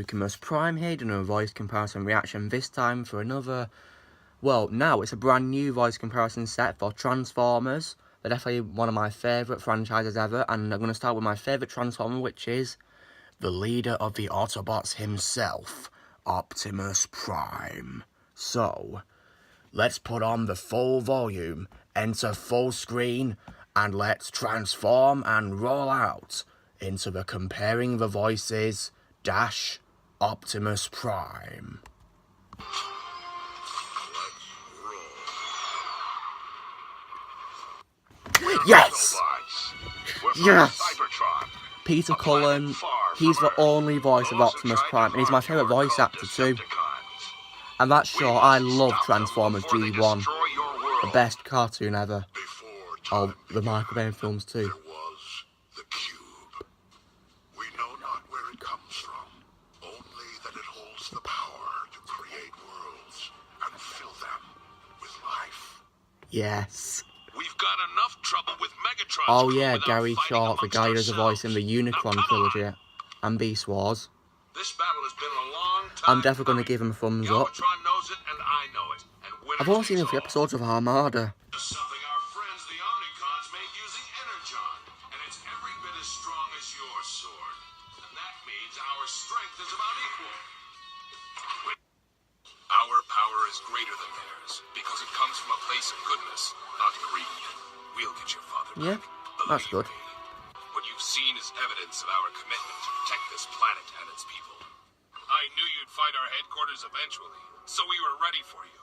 Optimus Prime here, doing a voice comparison reaction, this time for another, well, now it's a brand new voice comparison set for Transformers. They're definitely one of my favourite franchises ever, and I'm going to start with my favourite Transformer, which is the leader of the Autobots himself, Optimus Prime. So, let's put on the full volume, enter full screen, and let's transform and roll out into the Comparing the Voices dash Optimus Prime. Yes! Yes! Peter Cullen, he's the only voice of Optimus Prime, and he's my favourite voice actor too. And that's sure, I love Transformers G1, the best cartoon ever. Oh, the Michael Bay films too. Yes. We've got enough trouble with Megatron. Oh yeah, Gary Chalk, the guy who does a voice in the Unicron trilogy and Beast Wars. This battle has been a long time. I'm definitely going to give him a thumbs up. Knows it and I know it. And I've only seen a few episodes of Armada. Something our friends the Omnicons made using Energon, and it's every bit as strong as your sword. And that means our strength is about equal. Our power is greater than theirs because it comes from a place of goodness, not greed. We'll get your father back. Yeah, that's good. What you've seen is evidence of our commitment to protect this planet and its people. I knew you'd find our headquarters eventually, so we were ready for you.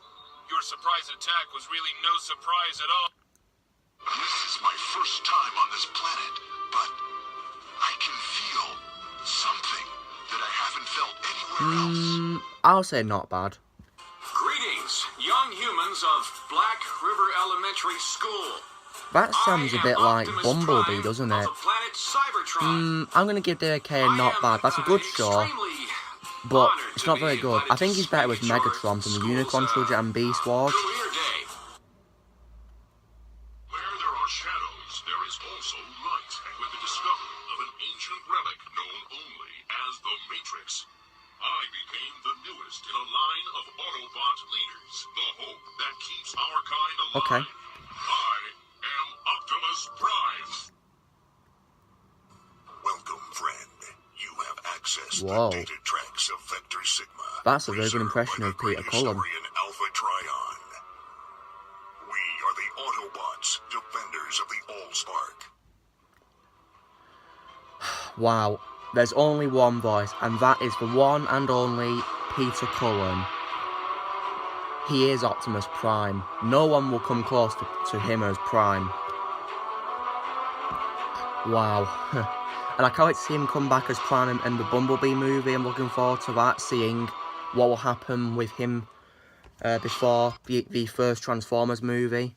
Your surprise attack was really no surprise at all. This is my first time on this planet, but I can feel something that I haven't felt anywhere else. I'll say not bad. Greetings, young humans of Black River Elementary School. That sounds a bit like Bumblebee, doesn't it? I'm going to give DK a not bad. That's a good show, but it's not very good. I think he's better with Megatron from the Unicron trilogy and Beast Wars. Where there are shadows, there is also light. And with the discovery of an ancient relic known only as the Matrix, I became the newest in a line of Autobot leaders. The hope that keeps our kind alive. Okay. I am Optimus Prime. Welcome, friend. You have access to the data tracks of Vector Sigma. That's a very good impression of Peter Cullen. Alpha Trion. We are the Autobots, defenders of the Allspark. Wow. There's only one voice, and that is the one and only Peter Cullen. He is Optimus Prime. No one will come close to him as Prime. Wow. And I can't wait to see him come back as Prime in the Bumblebee movie. I'm looking forward to that, seeing what will happen with him before the first Transformers movie.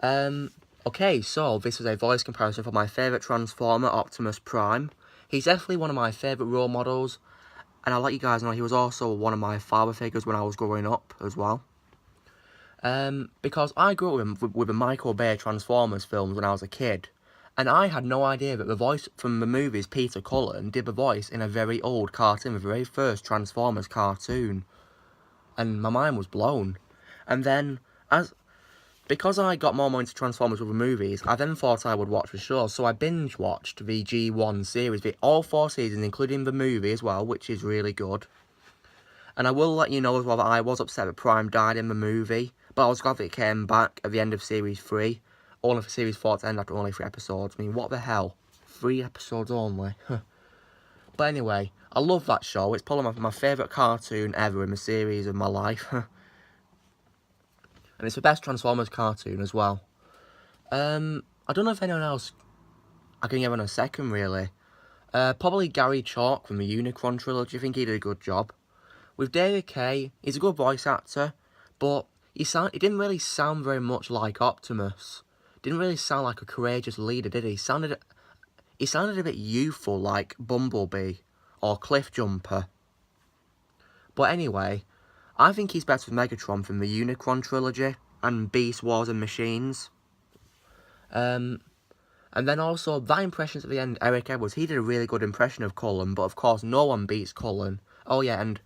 Okay, so this is a voice comparison for my favourite Transformer, Optimus Prime. He's definitely one of my favourite role models, and I'll let you guys know he was also one of my father figures when I was growing up as well. Because I grew up with the Michael Bay Transformers films when I was a kid, and I had no idea that the voice from the movies, Peter Cullen, did the voice in a very old cartoon, the very first Transformers cartoon, and my mind was blown. And then, because I got more into Transformers with the movies, I then thought I would watch the show, so I binge-watched the G1 series, all 4 seasons, including the movie as well, which is really good. And I will let you know as well that I was upset that Prime died in the movie, but I was glad that he came back at the end of Series 3, only for Series 4 to end after only 3 episodes. I mean, what the hell? 3 episodes only? But anyway, I love that show. It's probably my favourite cartoon ever in the series of my life. And it's the best Transformers cartoon as well. I don't know if anyone else I can give on a second, really. Probably Gary Chalk from the Unicron trilogy. I think he did a good job. With David Kaye, he's a good voice actor, but he didn't really sound very much like Optimus. Didn't really sound like a courageous leader, did he? He sounded a bit youthful, like Bumblebee or Cliffjumper. But anyway, I think he's better with Megatron from the Unicron trilogy and Beast Wars and Machines. And then also, that impression at the end, Eric Edwards, he did a really good impression of Cullen, but of course no one beats Cullen. Oh yeah, and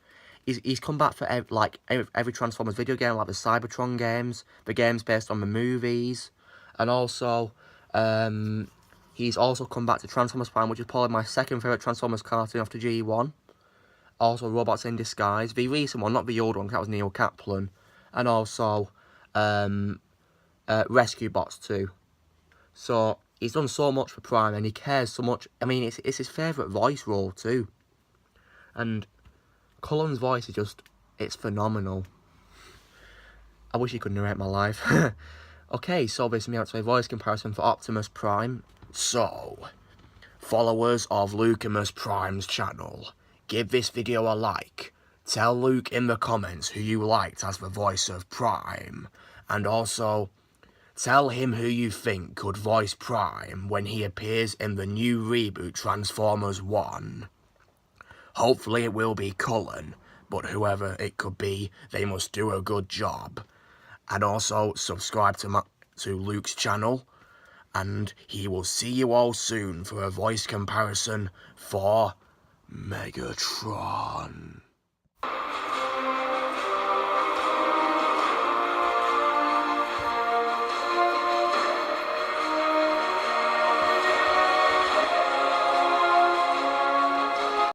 he's come back for every Transformers video game, like the Cybertron games, the games based on the movies, and also he's also come back to Transformers Prime, which is probably my second favourite Transformers cartoon after G1. Also Robots in Disguise, the recent one, not the old one, that was Neil Kaplan, and also Rescue Bots too. So he's done so much for Prime, and he cares so much. I mean, it's his favourite voice role too, and Cullen's voice is just, it's phenomenal. I wish he could narrate my life. Okay, so this is me out to a voice comparison for Optimus Prime. So, followers of Optimus Prime's channel, give this video a like. Tell Luke in the comments who you liked as the voice of Prime. And also, tell him who you think could voice Prime when he appears in the new reboot Transformers 1. Hopefully it will be Cullen, but whoever it could be, they must do a good job. And also subscribe to Luke's channel, and he will see you all soon for a voice comparison for Megatron.